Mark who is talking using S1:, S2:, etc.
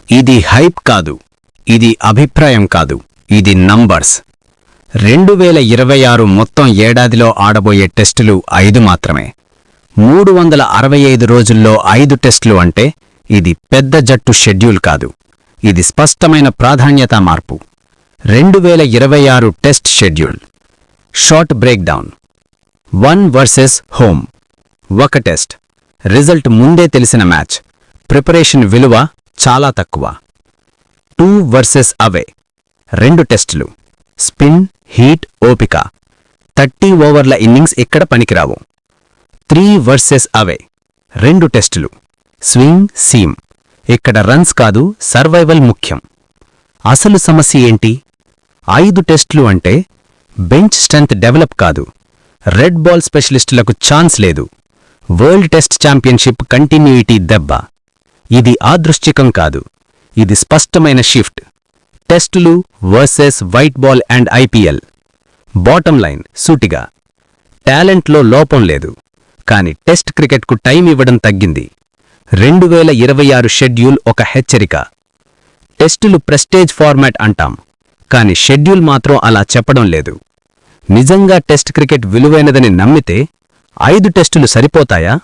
S1: ఇది హైప్ కాదు, ఇది అభిప్రాయం కాదు, ఇది నంబర్స్. 2026 మొత్తం ఏడాదిలో ఆడబోయే టెస్టులు 5 మాత్రమే. 365 రోజుల్లో 5 టెస్టులు అంటే ఇది పెద్ద జట్టు షెడ్యూల్ కాదు, ఇది స్పష్టమైన ప్రాధాన్యతా మార్పు. 2026 test schedule. Short breakdown. 1 versus home. 1 test. Result ముందే తెలిసిన మ్యాచ్. ప్రిపరేషన్ విలువ చాలా తక్కువ. 2 వర్సెస్ అవే. 2 టెస్టులు. స్పిన్, హీట్, ఓపిక. 30 ఓవర్ల ఇన్నింగ్స్ ఇక్కడ పనికిరావు. 3 వర్సెస్ అవే. 2 టెస్టులు. Swing, seam. ఇక్కడ రన్స్ కాదు, సర్వైవల్ ముఖ్యం. అసలు సమస్య ఏంటి? 5 టెస్టులు అంటే బెంచ్ స్ట్రెంత్ డెవలప్ కాదు, రెడ్ బాల్ స్పెషలిస్టులకు ఛాన్స్ లేదు, వరల్డ్ టెస్ట్ ఛాంపియన్షిప్ కంటిన్యూయిటీ దెబ్బ. ఇది ఆదృశ్చికం కాదు, ఇది స్పష్టమైన షిఫ్ట్. టెస్టులు versus white ball and IPL. Bottom line సూటిగా, టాలెంట్లో లోపం లేదు, కాని టెస్ట్ క్రికెట్కు టైం ఇవ్వడం తగ్గింది. 2026 షెడ్యూల్ ఒక హెచ్చరిక. టెస్టులు ప్రెస్టేజ్ ఫార్మాట్ అంటాం, కాని షెడ్యూల్ మాత్రం అలా చెప్పడం లేదు. నిజంగా టెస్ట్ క్రికెట్ విలువైనదని నమ్మితే 5 టెస్టులు సరిపోతాయా?